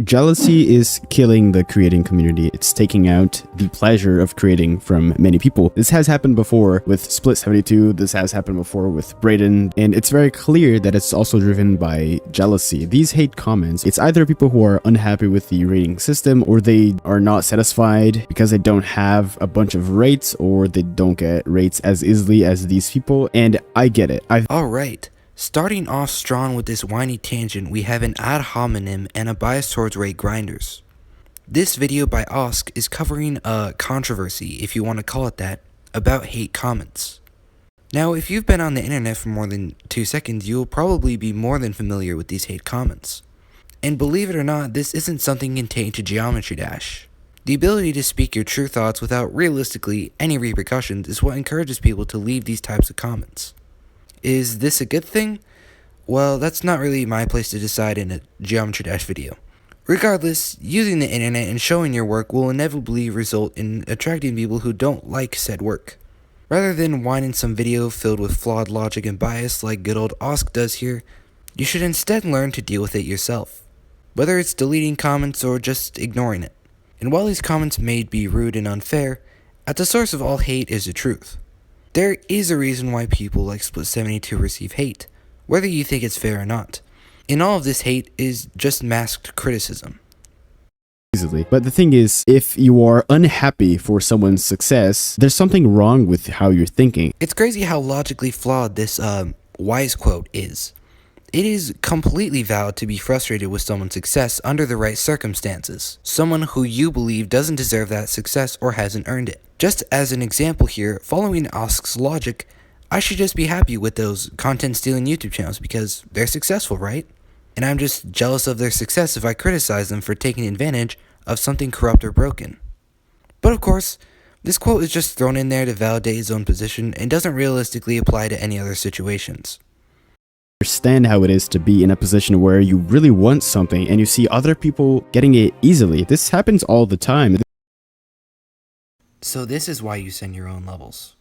Jealousy is killing the creating community. It's taking out the pleasure of creating from many people. This has happened before with Split 72. This has happened before with Brayden. And it's very clear that it's also driven by jealousy. These hate comments, it's either people who are unhappy with the rating system, or they are not satisfied because they don't have a bunch of rates, or they don't get rates as easily as these people. And I get it. Alright. Starting off strong with this whiny tangent, we have an ad hominem and a bias towards rate grinders. This video by Osk is covering a controversy, if you want to call it that, about hate comments. Now, if you've been on the internet for more than 2 seconds, you'll probably be more than familiar with these hate comments. And believe it or not, this isn't something contained to Geometry Dash. The ability to speak your true thoughts without realistically any repercussions is what encourages people to leave these types of comments. Is this a good thing? Well, that's not really my place to decide in a Geometry Dash video. Regardless, using the internet and showing your work will inevitably result in attracting people who don't like said work. Rather than whining some video filled with flawed logic and bias like good old Osk does here, you should instead learn to deal with it yourself, whether it's deleting comments or just ignoring it. And while these comments may be rude and unfair, at the source of all hate is the truth. There is a reason why people like Split 72 receive hate, whether you think it's fair or not. And all of this hate is just masked criticism. Easily. But the thing is, if you are unhappy for someone's success, there's something wrong with how you're thinking. It's crazy how logically flawed this wise quote is. It is completely valid to be frustrated with someone's success under the right circumstances. Someone who you believe doesn't deserve that success or hasn't earned it. Just as an example here, following Osk's logic, I should just be happy with those content-stealing YouTube channels because they're successful, right? And I'm just jealous of their success if I criticize them for taking advantage of something corrupt or broken. But of course, this quote is just thrown in there to validate his own position and doesn't realistically apply to any other situations. Understand how it is to be in a position where you really want something and you see other people getting it easily. This happens all the time. So this is why you send your own levels.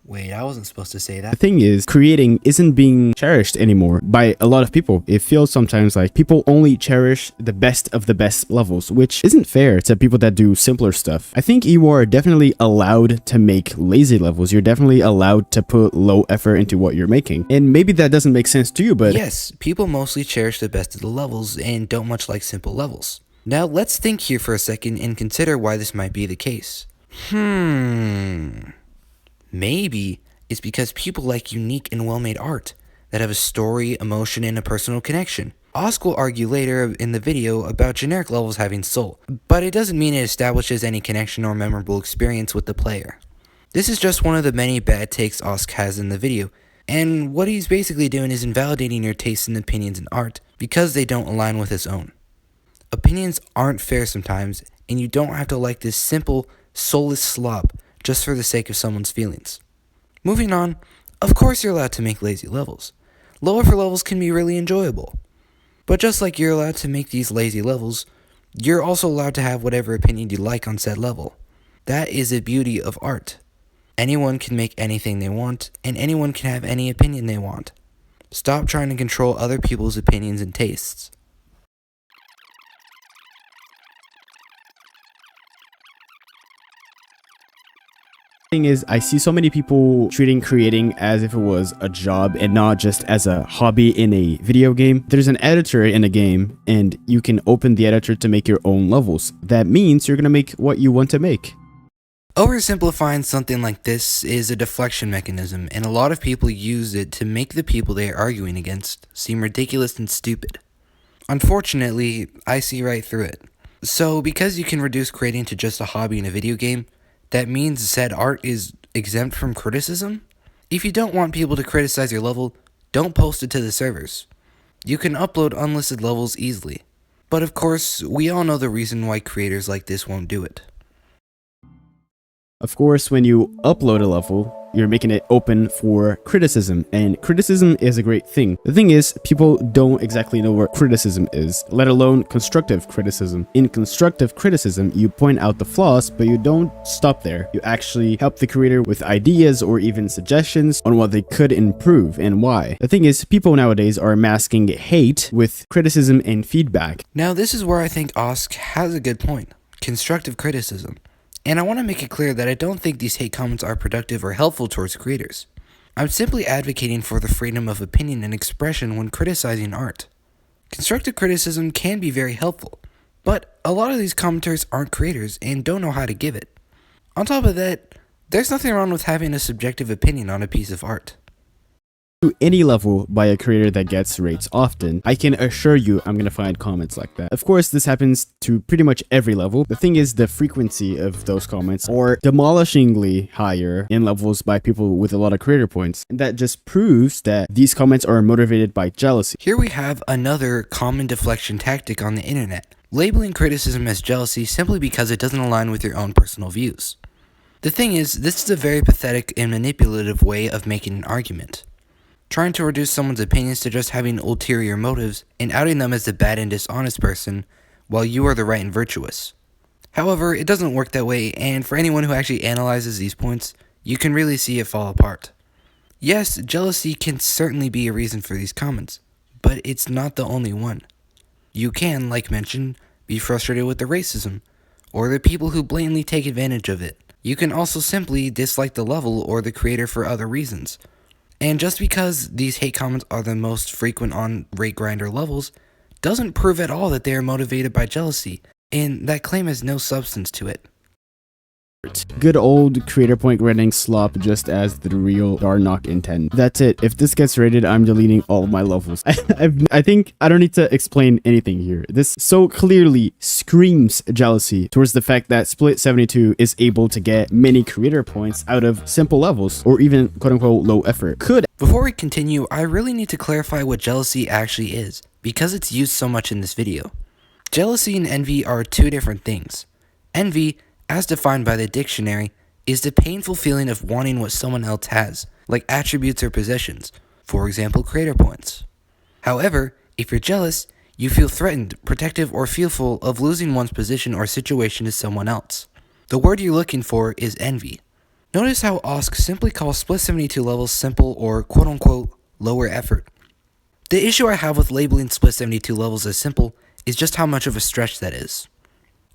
Wait, I wasn't supposed to say that. The thing is, creating isn't being cherished anymore by a lot of people. It feels sometimes like people only cherish the best of the best levels, which isn't fair to people that do simpler stuff. I think you are definitely allowed to make lazy levels. You're definitely allowed to put low effort into what you're making. And maybe that doesn't make sense to you, but yes, people mostly cherish the best of the levels and don't much like simple levels. Now let's think here for a second and consider why this might be the case. Maybe it's because people like unique and well-made art that have a story, emotion, and a personal connection. Osk will argue later in the video about generic levels having soul, but it doesn't mean it establishes any connection or memorable experience with the player. This is just one of the many bad takes Osk has in the video, and what he's basically doing is invalidating your tastes and opinions in art because they don't align with his own. Opinions aren't fair sometimes, and you don't have to like this simple, soulless slop just for the sake of someone's feelings. Moving on, of course you're allowed to make lazy levels. Low effort levels can be really enjoyable. But just like you're allowed to make these lazy levels, you're also allowed to have whatever opinion you like on said level. That is the beauty of art. Anyone can make anything they want, and anyone can have any opinion they want. Stop trying to control other people's opinions and tastes. thing is, I see so many people treating creating as if it was a job and not just as a hobby in a video game. There's an editor in a game and you can open the editor to make your own levels. That means you're gonna make what you want to make. Oversimplifying something like this is a deflection mechanism, and a lot of people use it to make the people they are arguing against seem ridiculous and stupid. Unfortunately, I see right through it. So, because you can reduce creating to just a hobby in a video game, that means said art is exempt from criticism? If you don't want people to criticize your level, don't post it to the servers. You can upload unlisted levels easily. But of course, we all know the reason why creators like this won't do it. Of course, when you upload a level, you're making it open for criticism, and criticism is a great thing. The thing is, people don't exactly know what criticism is, let alone constructive criticism. In constructive criticism, you point out the flaws, but you don't stop there. You actually help the creator with ideas or even suggestions on what they could improve and why. The thing is, people nowadays are masking hate with criticism and feedback. Now, this is where I think Osk has a good point. Constructive criticism. And I want to make it clear that I don't think these hate comments are productive or helpful towards creators. I'm simply advocating for the freedom of opinion and expression when criticizing art. Constructive criticism can be very helpful, but a lot of these commenters aren't creators and don't know how to give it. On top of that, there's nothing wrong with having a subjective opinion on a piece of art. To any level by a creator that gets rates often, I can assure you I'm gonna find comments like that. Of course, this happens to pretty much every level. The thing is, the frequency of those comments are demolishingly higher in levels by people with a lot of creator points. And that just proves that these comments are motivated by jealousy. Here we have another common deflection tactic on the internet, labeling criticism as jealousy simply because it doesn't align with your own personal views. The thing is, this is a very pathetic and manipulative way of making an argument. Trying to reduce someone's opinions to just having ulterior motives and outing them as the bad and dishonest person, while you are the right and virtuous. However, it doesn't work that way, and for anyone who actually analyzes these points, you can really see it fall apart. Yes, jealousy can certainly be a reason for these comments, but it's not the only one. You can, like mentioned, be frustrated with the racism, or the people who blatantly take advantage of it. You can also simply dislike the level or the creator for other reasons. And just because these hate comments are the most frequent on rate grinder levels, doesn't prove at all that they are motivated by jealousy, and that claim has no substance to it. Good old creator point rating slop, just as the real Darnock intend. That's it. If this gets rated, I'm deleting all my levels. I think I don't need to explain anything here. This so clearly screams jealousy towards the fact that Split 72 is able to get many creator points out of simple levels, or even quote-unquote low effort. Before we continue, I really need to clarify what jealousy actually is, because it's used so much in this video. Jealousy and envy are two different things. Envy, as defined by the dictionary, is the painful feeling of wanting what someone else has, like attributes or possessions, for example creator points. However, if you're jealous, you feel threatened, protective, or fearful of losing one's position or situation to someone else. The word you're looking for is envy. Notice how Osk simply calls Split 72 levels simple or quote-unquote lower effort. The issue I have with labeling Split 72 levels as simple is just how much of a stretch that is.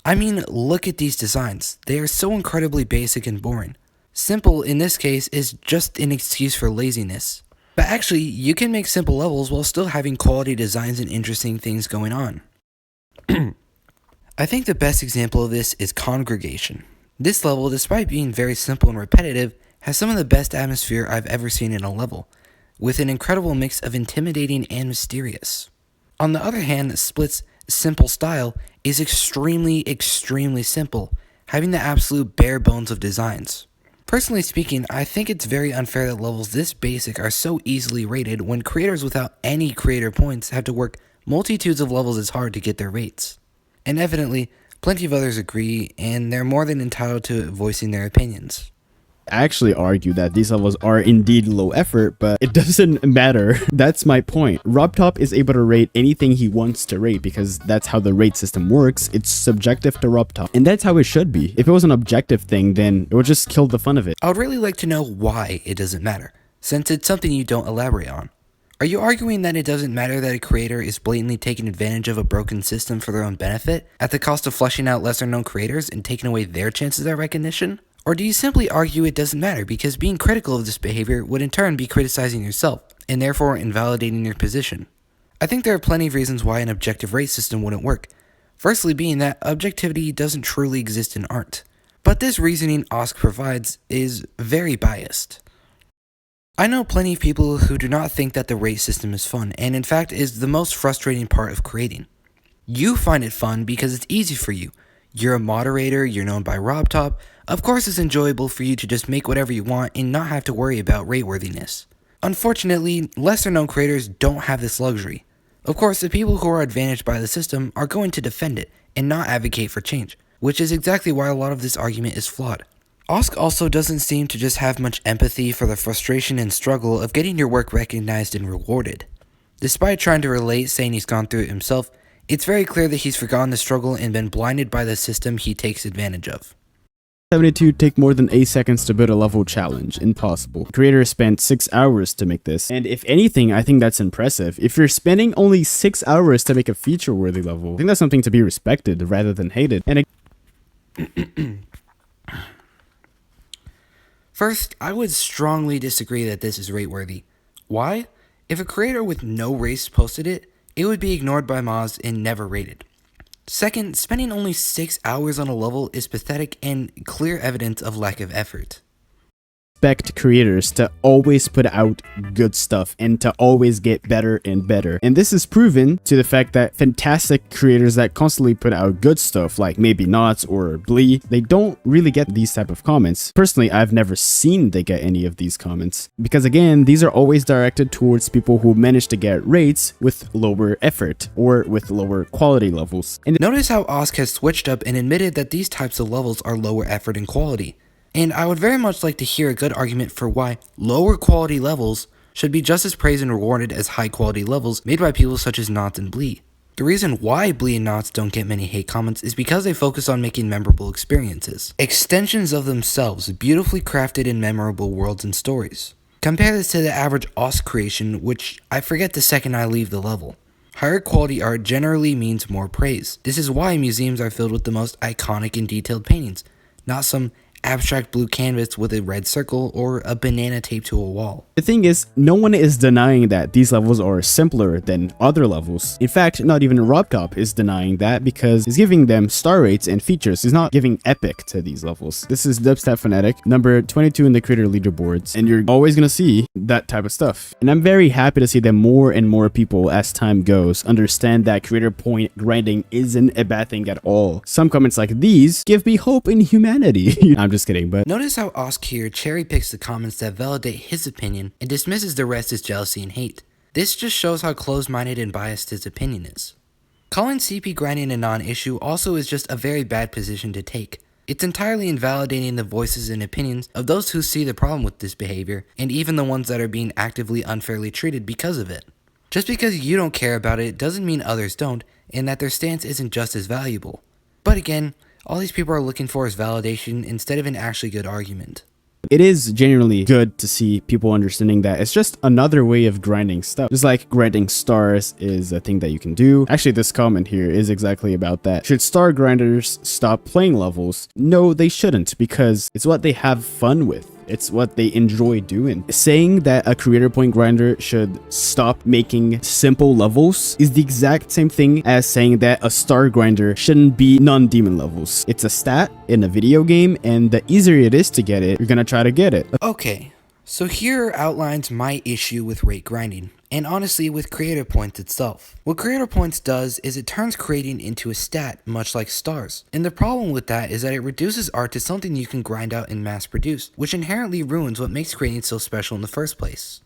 I mean, look at these designs. They are so incredibly basic and boring. Simple, in this case, is just an excuse for laziness. But actually, you can make simple levels while still having quality designs and interesting things going on. I think the best example of this is Congregation. This level, despite being very simple and repetitive, has some of the best atmosphere I've ever seen in a level, with an incredible mix of intimidating and mysterious. On the other hand, Split's simple style is extremely simple, having the absolute bare bones of designs. Personally speaking, I think it's very unfair that levels this basic are so easily rated when creators without any creator points have to work multitudes of levels as hard to get their rates. And evidently, plenty of others agree, and they're more than entitled to voicing their opinions. I actually argue that these levels are indeed low effort, but it doesn't matter. That's my point. RobTop is able to rate anything he wants to rate because that's how the rate system works. It's subjective to RobTop, and that's how it should be. If it was an objective thing, then it would just kill the fun of it. I would really like to know why it doesn't matter, since it's something you don't elaborate on. Are you arguing that it doesn't matter that a creator is blatantly taking advantage of a broken system for their own benefit, at the cost of flushing out lesser known creators and taking away their chances at recognition? Or do you simply argue it doesn't matter because being critical of this behavior would in turn be criticizing yourself, and therefore invalidating your position? I think there are plenty of reasons why an objective rate system wouldn't work. Firstly being that objectivity doesn't truly exist in art. But this reasoning Osk provides is very biased. I know plenty of people who do not think that the rate system is fun, and in fact is the most frustrating part of creating. You find it fun because it's easy for you. You're a moderator, you're known by RobTop. Of course it's enjoyable for you to just make whatever you want and not have to worry about rate worthiness. Unfortunately, lesser known creators don't have this luxury. Of course, the people who are advantaged by the system are going to defend it and not advocate for change, which is exactly why a lot of this argument is flawed. Osk also doesn't seem to just have much empathy for the frustration and struggle of getting your work recognized and rewarded. Despite trying to relate, saying he's gone through it himself, it's very clear that he's forgotten the struggle and been blinded by the system he takes advantage of. 72 take more than 8 seconds to build a level challenge. Impossible. Creators spent 6 hours to make this, and if anything, I think that's impressive. If you're spending only 6 hours to make a feature-worthy level, I think that's something to be respected rather than hated. And First, I would strongly disagree that this is rate-worthy. Why? If a creator with no race posted it, it would be ignored by mods and never rated. Second, spending only 6 hours on a level is pathetic and clear evidence of lack of effort. expect creators to always put out good stuff and to always get better and better. And this is proven to the fact that fantastic creators that constantly put out good stuff, like maybe Knots or Blee, they don't really get these type of comments. Personally, I've never seen they get any of these comments. Because again, these are always directed towards people who manage to get rates with lower effort or with lower quality levels. And notice how Osk has switched up and admitted that these types of levels are lower effort and quality. And I would very much like to hear a good argument for why lower quality levels should be just as praised and rewarded as high quality levels made by people such as Knots and Blee. The reason why Blee and Knots don't get many hate comments is because they focus on making memorable experiences. Extensions of themselves, beautifully crafted and memorable worlds and stories. Compare this to the average Osk creation, which I forget the second I leave the level. Higher quality art generally means more praise. This is why museums are filled with the most iconic and detailed paintings, not some abstract blue canvas with a red circle or a banana taped to a wall. the thing is, no one is denying that these levels are simpler than other levels. In fact, not even Robcop is denying that because he's giving them star rates and features. He's not giving epic to these levels. This is Dubstep Fanatic, number 22 in the creator leaderboards, and you're always gonna see that type of stuff. And I'm very happy to see that more and more people, as time goes, understand that creator point grinding isn't a bad thing at all. Some comments like these give me hope in humanity. I'm just kidding, but Notice how Osk here cherry picks the comments that validate his opinion and dismisses the rest as jealousy and hate. This just shows how closed-minded and biased his opinion is. Calling CP grinding a non-issue also is just a very bad position to take. It's entirely invalidating the voices and opinions of those who see the problem with this behavior, and even the ones that are being actively unfairly treated because of it. Just because you don't care about it doesn't mean others don't, and that their stance isn't just as valuable. But again, all these people are looking for is validation instead of an actually good argument. it is genuinely good to see people understanding that it's just another way of grinding stuff. Just like grinding stars is a thing that you can do. Actually, this comment here is exactly about that. Should star grinders stop playing levels? No, they shouldn't, because it's what they have fun with. It's what they enjoy doing. Saying that a creator point grinder should stop making simple levels is the exact same thing as saying that a star grinder shouldn't be non-demon levels. It's a stat in a video game, and the easier it is to get it, you're gonna try to get it. Okay, so here outlines my issue with rate grinding, and honestly with creator points itself. What creator points does is it turns creating into a stat, much like stars. And the problem with that is that it reduces art to something you can grind out and mass produce, which inherently ruins what makes creating so special in the first place.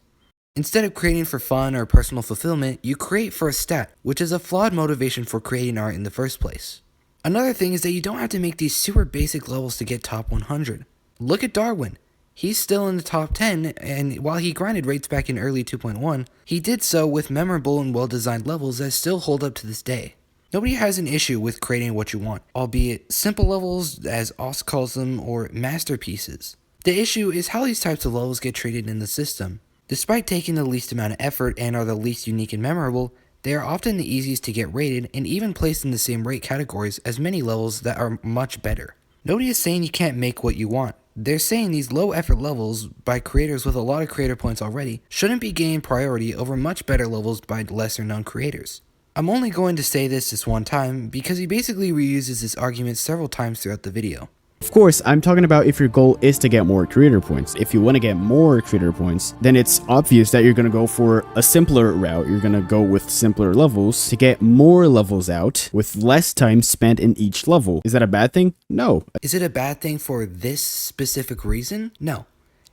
Instead of creating for fun or personal fulfillment, you create for a stat, which is a flawed motivation for creating art in the first place. Another thing is that you don't have to make these super basic levels to get top 100. Look at Darwin. He's still in the top 10, and while he grinded rates back in early 2.1, he did so with memorable and well-designed levels that still hold up to this day. Nobody has an issue with creating what you want, albeit simple levels, as Osk calls them, or masterpieces. The issue is how these types of levels get treated in the system. Despite taking the least amount of effort and are the least unique and memorable, they are often the easiest to get rated and even placed in the same rate categories as many levels that are much better. Nobody is saying you can't make what you want. They're saying these low effort levels by creators with a lot of creator points already shouldn't be gained priority over much better levels by lesser known creators. I'm only going to say this one time because he basically reuses this argument several times throughout the video. Of course, I'm talking about if your goal is to get more creator points. If you want to get more creator points, then it's obvious that you're going to go for a simpler route. You're going to go with simpler levels to get more levels out with less time spent in each level. Is that a bad thing? No. Is it a bad thing for this specific reason? No.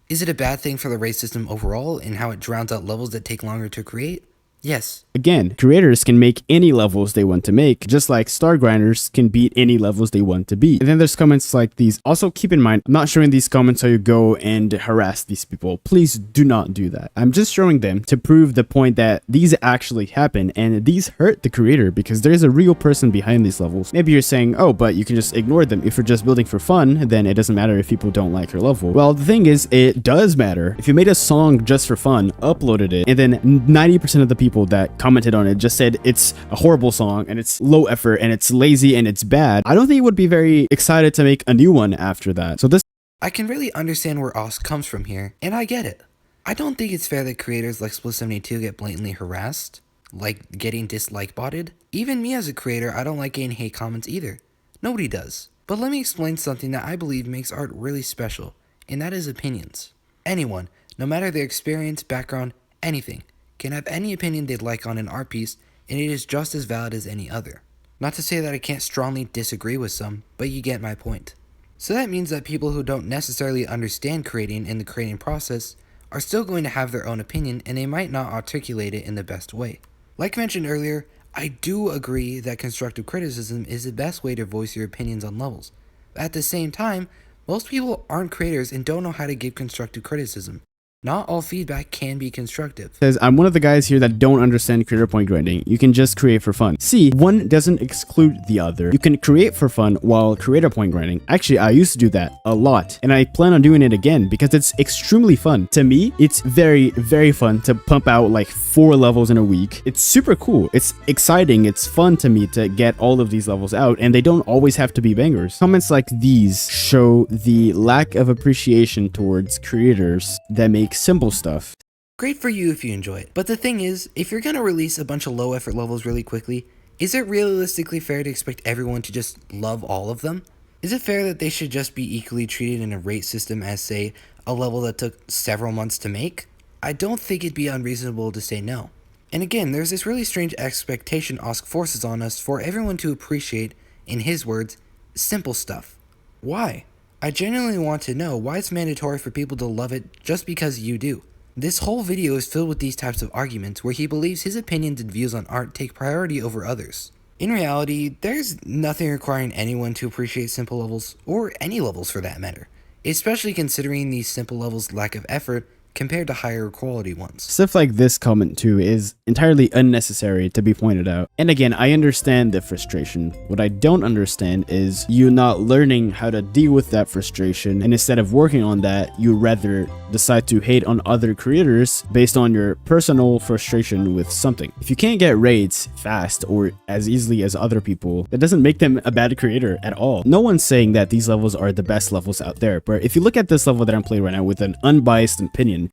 Is it a bad thing for the rate system overall and how it drowns out levels that take longer to create? Yes. again, creators can make any levels they want to make, just like star grinders can beat any levels they want to beat. And then there's comments like these. Also, keep in mind, I'm not showing these comments so you go and harass these people. Please do not do that. I'm just showing them to prove the point that these actually happen, and these hurt the creator because there's a real person behind these levels. Maybe you're saying, oh, but you can just ignore them. If you're just building for fun, then it doesn't matter if people don't like your level. Well, the thing is, it does matter. If you made a song just for fun, uploaded it, and then 90% of the people that commented on it just said it's a horrible song and it's low effort and it's lazy and it's bad, I don't think you would be very excited to make a new one after that. So this I can really understand where Osk comes from here, and I get it. I don't think it's fair that creators like Split72 get blatantly harassed, like getting dislike botted. Even me as a creator, I don't like getting hate comments either. Nobody does. But let me explain something that I believe makes art really special, and that is opinions. Anyone, no matter their experience, background, anything, can have any opinion they'd like on an art piece, and it is just as valid as any other. Not to say that I can't strongly disagree with some, but you get my point. So that means that people who don't necessarily understand creating and the creating process are still going to have their own opinion, and they might not articulate it in the best way. Like mentioned earlier, I do agree that constructive criticism is the best way to voice your opinions on levels. At the same time, most people aren't creators and don't know how to give constructive criticism. Not all feedback can be constructive. says, I'm one of the guys here that don't understand creator point grinding. You can just create for fun. See, one doesn't exclude the other. You can create for fun while creator point grinding. Actually, I used to do that a lot, and I plan on doing it again because it's extremely fun. To me, it's very, very fun to pump out like 4 levels in a week. It's super cool. It's exciting. It's fun to me to get all of these levels out, and they don't always have to be bangers. Comments like these show the lack of appreciation towards creators that make simple stuff. Great for you if you enjoy it. But the thing is, if you're gonna release a bunch of low effort levels really quickly, is it realistically fair to expect everyone to just love all of them? Is it fair that they should just be equally treated in a rate system as, say, a level that took several months to make? I don't think it'd be unreasonable to say no. And again, there's this really strange expectation Osk forces on us for everyone to appreciate, in his words, simple stuff. Why? I genuinely want to know why it's mandatory for people to love it just because you do. This whole video is filled with these types of arguments where he believes his opinions and views on art take priority over others. In reality, there's nothing requiring anyone to appreciate simple levels, or any levels for that matter, especially considering these simple levels' lack of effort compared to higher quality ones. Stuff like this comment too is entirely unnecessary to be pointed out. And again, I understand the frustration. What I don't understand is you not learning how to deal with that frustration, and instead of working on that, you rather decide to hate on other creators based on your personal frustration with something. If you can't get raids fast or as easily as other people, that doesn't make them a bad creator at all. No one's saying that these levels are the best levels out there, but if you look at this level that I'm playing right now with an unbiased opinion,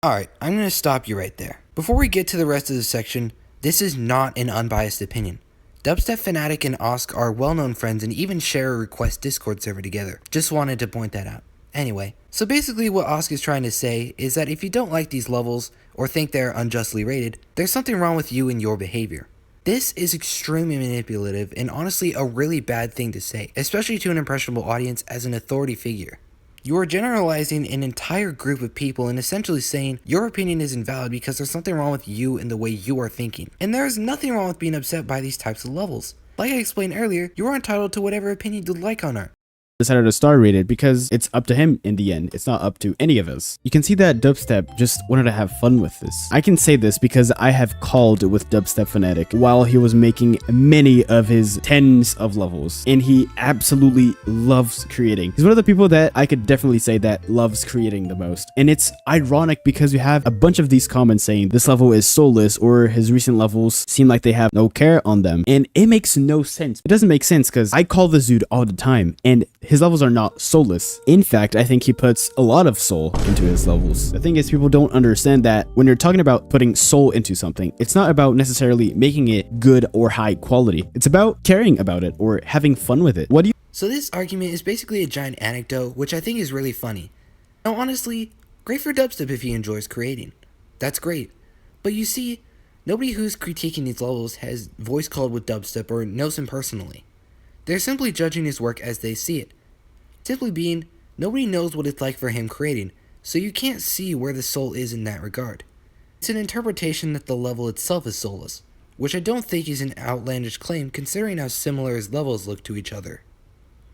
Alright, I'm going to stop you right there. Before we get to the rest of the section, this is not an unbiased opinion. Dubstep Fanatic and Osk are well-known friends and even share a request Discord server together. Just wanted to point that out. Anyway, so basically what Osk is trying to say is that if you don't like these levels or think they're unjustly rated, there's something wrong with you and your behavior. This is extremely manipulative and honestly a really bad thing to say, especially to an impressionable audience as an authority figure. You are generalizing an entire group of people and essentially saying your opinion is invalid because there's something wrong with you and the way you are thinking. And there is nothing wrong with being upset by these types of levels. Like I explained earlier, you are entitled to whatever opinion you like on art. decided to star rate it because it's up to him in the end. It's not up to any of us. You can see that Dubstep just wanted to have fun with this. I can say this because I have called with Dubstep Fanatic while he was making many of his tens of levels, and he absolutely loves creating. He's one of the people that I could definitely say that loves creating the most. And it's ironic because you have a bunch of these comments saying this level is soulless or his recent levels seem like they have no care on them. And it makes no sense. It doesn't make sense because I call this dude all the time and his levels are not soulless. In fact, I think he puts a lot of soul into his levels. The thing is, people don't understand that when you're talking about putting soul into something, it's not about necessarily making it good or high quality. It's about caring about it or having fun with it. What do you... So this argument is basically a giant anecdote, which I think is really funny. Now honestly, great for Dubstep if he enjoys creating. That's great. But you see, nobody who's critiquing these levels has voice called with Dubstep or knows him personally. They're simply judging his work as they see it. Simply being, nobody knows what it's like for him creating, so you can't see where the soul is in that regard. It's an interpretation that the level itself is soulless. which I don't think is an outlandish claim considering how similar his levels look to each other.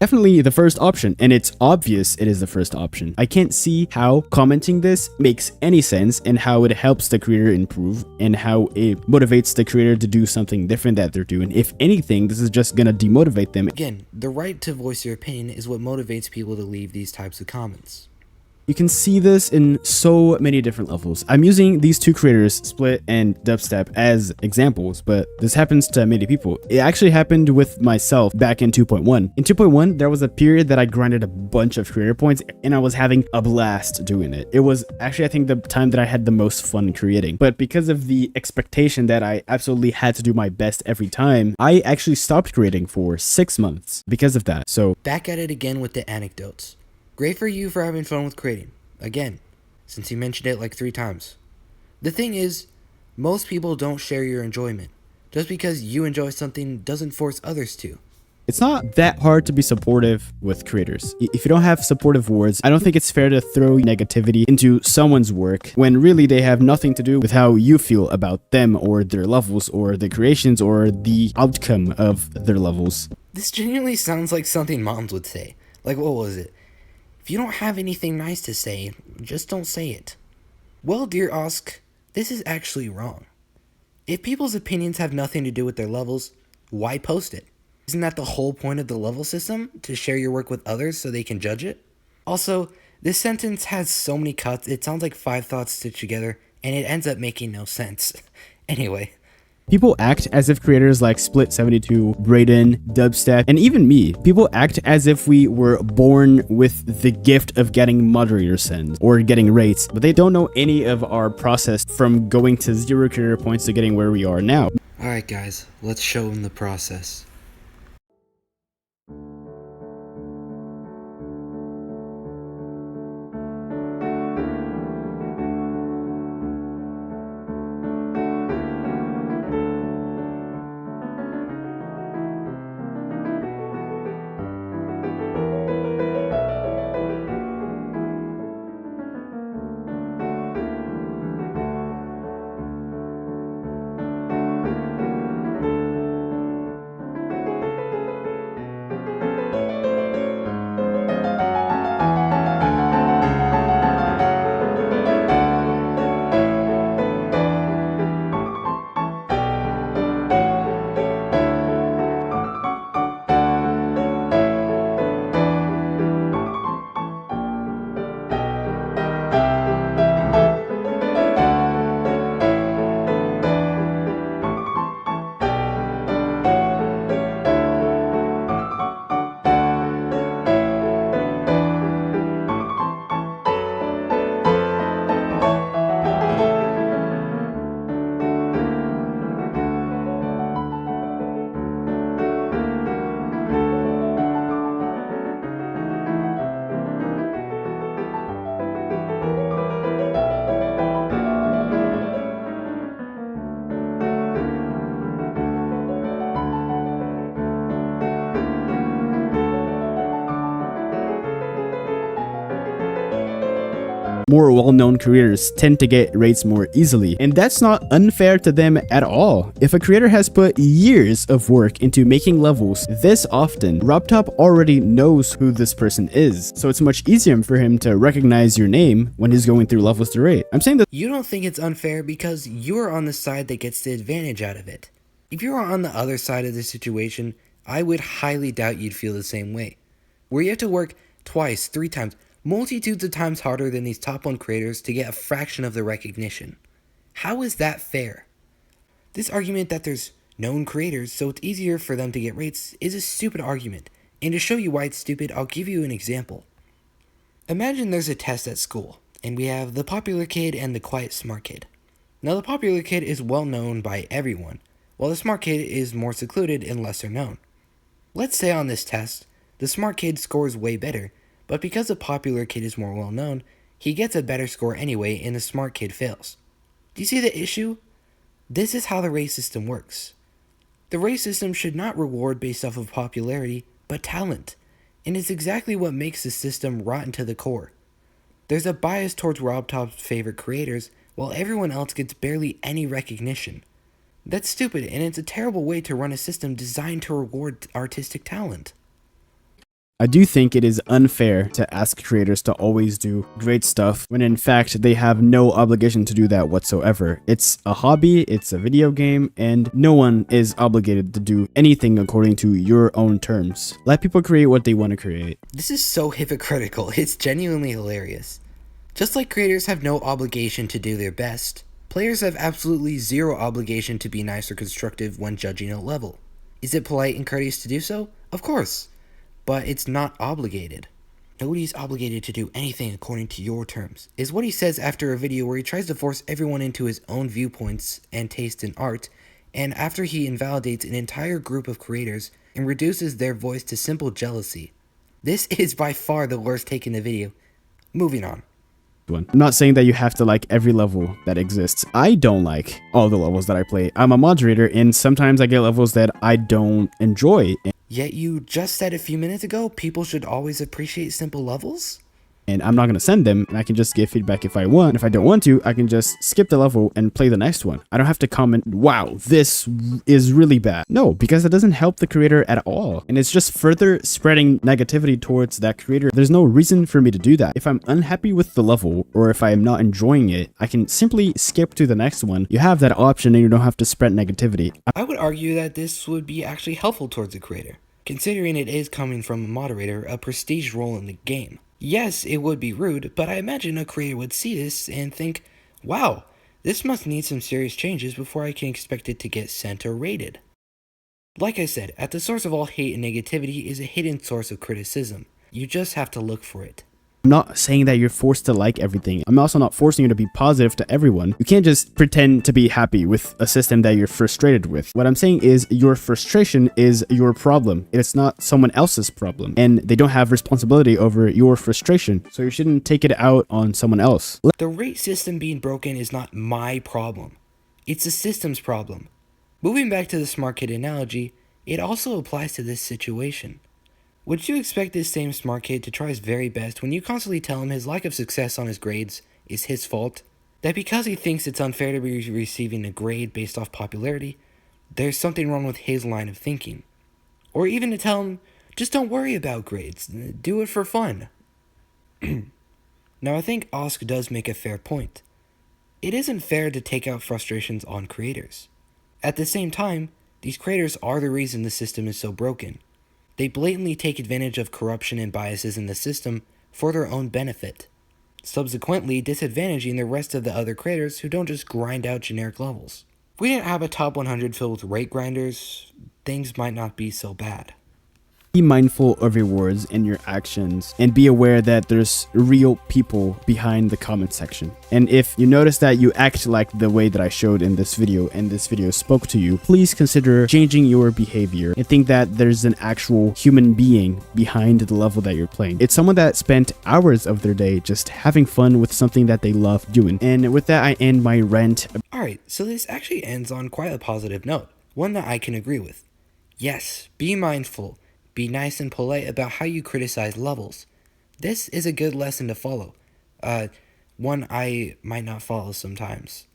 Definitely the first option, and it's obvious it is the first option. I can't see how commenting this makes any sense and how it helps the creator improve and how it motivates the creator to do something different that they're doing. If anything, this is just gonna demotivate them. Again, the right to voice your opinion is what motivates people to leave these types of comments. You can see this in so many different levels. I'm using these two creators, Split and Dubstep, as examples, but this happens to many people. It actually happened with myself back in 2.1. In 2.1, there was a period that I grinded a bunch of creator points and I was having a blast doing it. It was actually, I think, the time that I had the most fun creating. But because of the expectation that I absolutely had to do my best every time, I actually stopped creating for 6 months because of that. So back at it again with the anecdotes. Great for you for having fun with creating. Again, since you mentioned it like 3 times. The thing is, most people don't share your enjoyment. Just because you enjoy something doesn't force others to. it's not that hard to be supportive with creators. If you don't have supportive words, I don't think it's fair to throw negativity into someone's work when really they have nothing to do with how you feel about them or their levels or the creations or the outcome of their levels. This genuinely sounds like something moms would say. Like, what was it? If you don't have anything nice to say, just don't say it. Well, dear Osk, this is actually wrong. If people's opinions have nothing to do with their levels, why post it? Isn't that the whole point of the level system? To share your work with others so they can judge it? Also, this sentence has so many cuts, it sounds like 5 thoughts stitched together, and it ends up making no sense. Anyway. People act as if creators like Split72, Brayden, Dubstep, and even me, people act as if we were born with the gift of getting moderator sends or getting rates, but they don't know any of our process from going to 0 creator points to getting where we are now. Alright guys, let's show them the process. More well-known creators tend to get rates more easily, and that's not unfair to them at all. If a creator has put years of work into making levels this often, RobTop already knows who this person is, so it's much easier for him to recognize your name when he's going through levels to rate. I'm saying that you don't think it's unfair because you're on the side that gets the advantage out of it. If you were on the other side of the situation, I would highly doubt you'd feel the same way. Where you have to work twice, 3 times, multitudes of times harder than these top 1 creators to get a fraction of the recognition. How is that fair? This argument that there's known creators so it's easier for them to get rates is a stupid argument, and to show you why it's stupid, I'll give you an example. Imagine there's a test at school, and we have the popular kid and the quiet smart kid. Now the popular kid is well known by everyone, while the smart kid is more secluded and lesser known. Let's say on this test, the smart kid scores way better, but because the popular kid is more well known, he gets a better score anyway and the smart kid fails. Do you see the issue? This is how the rate system works. The rate system should not reward based off of popularity, but talent, and it's exactly what makes the system rotten to the core. There's a bias towards RobTop's favorite creators, while everyone else gets barely any recognition. That's stupid, and it's a terrible way to run a system designed to reward artistic talent. I do think it is unfair to ask creators to always do great stuff when in fact they have no obligation to do that whatsoever. It's a hobby, it's a video game, and no one is obligated to do anything according to your own terms. Let people create what they want to create. This is so hypocritical, it's genuinely hilarious. Just like creators have no obligation to do their best, players have absolutely zero obligation to be nice or constructive when judging a level. Is it polite and courteous to do so? Of course. But it's not obligated. Nobody's obligated to do anything according to your terms, is what he says after a video where he tries to force everyone into his own viewpoints and taste in art, and after he invalidates an entire group of creators and reduces their voice to simple jealousy. This is by far the worst take in the video. Moving on. I'm not saying that you have to like every level that exists. I don't like all the levels that I play. I'm a moderator, and sometimes I get levels that I don't enjoy. Yet you just said a few minutes ago people should always appreciate simple levels? And I'm not going to send them, and I can just give feedback if I want. If I don't want to, I can just skip the level and play the next one. I don't have to comment, wow, this is really bad. No, because it doesn't help the creator at all. And it's just further spreading negativity towards that creator. There's no reason for me to do that. If I'm unhappy with the level, or if I am not enjoying it, I can simply skip to the next one. You have that option and you don't have to spread negativity. I would argue that this would be actually helpful towards the creator, considering it is coming from a moderator, a prestige role in the game. Yes, it would be rude, but I imagine a creator would see this and think, wow, this must need some serious changes before I can expect it to get sent or rated. Like I said, at the source of all hate and negativity is a hidden source of criticism. You just have to look for it. I'm not saying that you're forced to like everything. I'm also not forcing you to be positive to everyone. You can't just pretend to be happy with a system that you're frustrated with. What I'm saying is your frustration is your problem. It's not someone else's problem. And they don't have responsibility over your frustration. So you shouldn't take it out on someone else. The rate system being broken is not my problem. It's the system's problem. Moving back to the smart kid analogy, it also applies to this situation. Would you expect this same smart kid to try his very best when you constantly tell him his lack of success on his grades is his fault? That because he thinks it's unfair to be receiving a grade based off popularity, there's something wrong with his line of thinking? Or even to tell him, just don't worry about grades, do it for fun. Now I think Osk does make a fair point. It isn't fair to take out frustrations on creators. At the same time, these creators are the reason the system is so broken. They blatantly take advantage of corruption and biases in the system for their own benefit, subsequently disadvantaging the rest of the other creators who don't just grind out generic levels. If we didn't have a top 100 filled with rate grinders, things might not be so bad. Be mindful of your words and your actions, and be aware that there's real people behind the comment section. And if you notice that you act like the way that I showed in this video and this video spoke to you, please consider changing your behavior and think that there's an actual human being behind the level that you're playing. It's someone that spent hours of their day just having fun with something that they love doing. And with that, I end my rant. Alright, so this actually ends on quite a positive note, one that I can agree with. Yes, be mindful. Be nice and polite about how you criticize levels. This is a good lesson to follow. One I might not follow sometimes.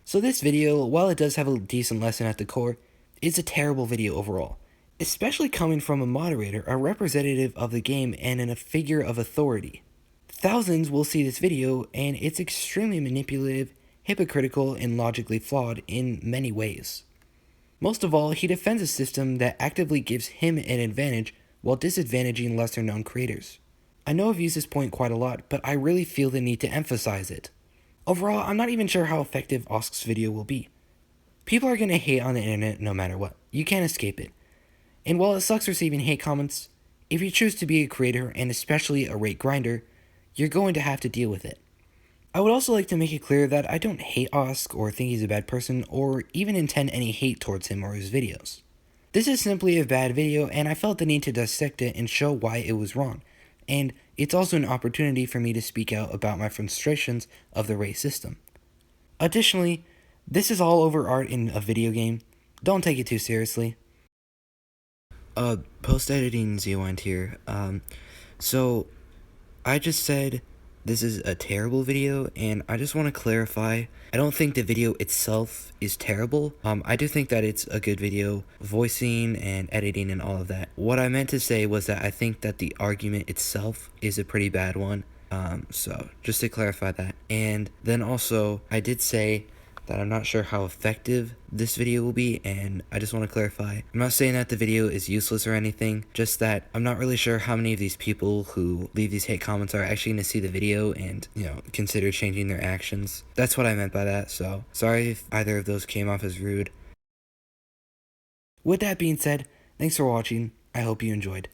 So this video, while it does have a decent lesson at the core, is a terrible video overall. Especially coming from a moderator, a representative of the game, and a figure of authority. Thousands will see this video, and it's extremely manipulative, hypocritical, and logically flawed in many ways. Most of all, he defends a system that actively gives him an advantage while disadvantaging lesser known creators. I know I've used this point quite a lot, but I really feel the need to emphasize it. Overall, I'm not even sure how effective Osk's video will be. People are going to hate on the internet no matter what. You can't escape it. And while it sucks receiving hate comments, if you choose to be a creator and especially a rate grinder, you're going to have to deal with it. I would also like to make it clear that I don't hate Osk or think he's a bad person or even intend any hate towards him or his videos. This is simply a bad video and I felt the need to dissect it and show why it was wrong. And it's also an opportunity for me to speak out about my frustrations of the rate system. Additionally, this is all over art in a video game. Don't take it too seriously. Post-editing Zewind here. So I just said this is a terrible video, and I just want to clarify, I don't think the video itself is terrible. I do think that it's a good video, voicing and editing and all of that. What I meant to say was that I think that the argument itself is a pretty bad one. So just to clarify that. And then also, I did say that I'm not sure how effective this video will be, and I just want to clarify, I'm not saying that the video is useless or anything, just that I'm not really sure how many of these people who leave these hate comments are actually going to see the video and, consider changing their actions. That's what I meant by that, so sorry if either of those came off as rude. With that being said, thanks for watching. I hope you enjoyed.